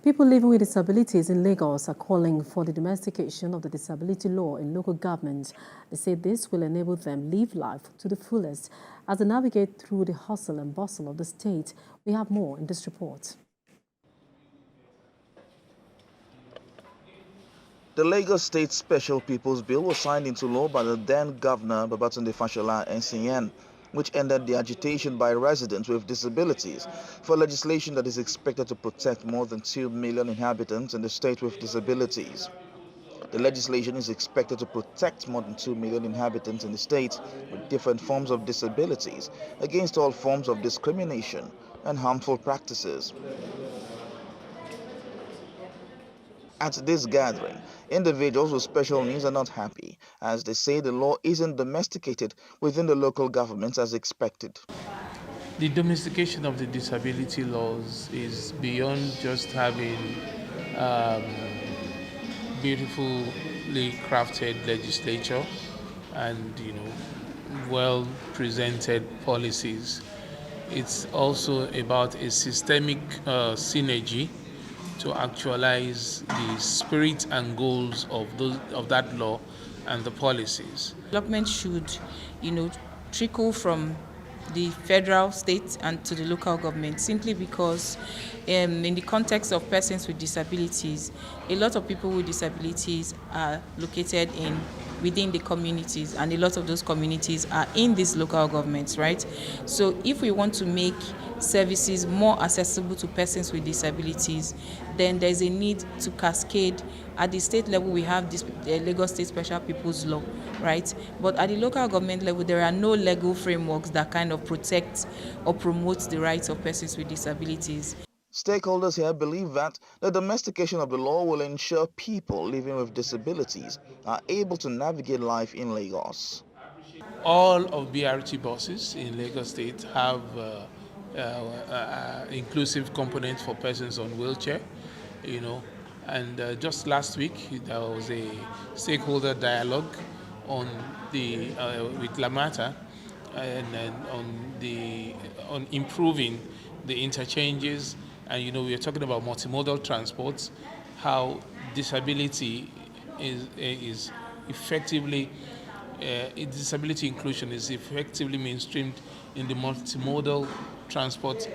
People living with disabilities in Lagos are calling for the domestication of the disability law in local government. They say this will enable them live life to the fullest as they navigate through the hustle and bustle of the state. We have more in this report. The Lagos State Special People's Bill was signed into law by the then Governor Babatunde Fashola NCN, which ended the agitation by residents with disabilities for legislation that is expected to protect more than 2 million inhabitants in the state with disabilities. The legislation is expected to protect more than 2 million inhabitants in the state with different forms of disabilities against all forms of discrimination and harmful practices. At this gathering, individuals with special needs are not happy, as they say the law isn't domesticated within the local governments as expected. The domestication of the disability laws is beyond just having um, beautifully crafted legislature and well presented policies. It's also about a systemic synergy to actualize the spirit and goals of that law and the policies. Development should, trickle from the federal, state, and to the local government, simply because in the context of persons with disabilities, a lot of people with disabilities are located within the communities, and a lot of those communities are in these local governments, right? So if we want to make services more accessible to persons with disabilities, then there's a need to cascade. At the state level, we have this Lagos State Special People's Law, right? But at the local government level, there are no legal frameworks that kind of protect or promote the rights of persons with disabilities. Stakeholders here believe that the domestication of the law will ensure people living with disabilities are able to navigate life in Lagos. All of BRT buses in Lagos State have inclusive components for persons on wheelchair, and just last week there was a stakeholder dialogue on with Lamata and on improving the interchanges, and we are talking about multimodal transports, how disability is effectively disability inclusion is effectively mainstreamed in the multimodal transport,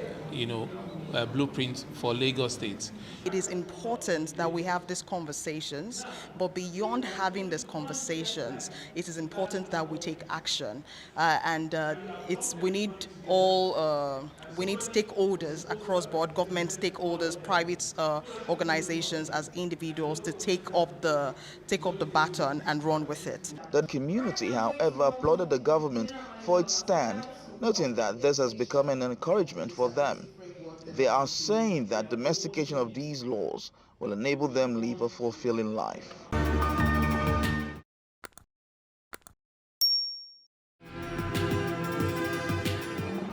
blueprint for Lagos State. It is important that we have these conversations, but beyond having these conversations, it is important that we take action, we need stakeholders across board, government stakeholders, private organizations, as individuals, to take up the baton and run with it. The community, however, applauded the government for its stand, noting that this has become an encouragement for them. They are saying that domestication of these laws will enable them live a fulfilling life.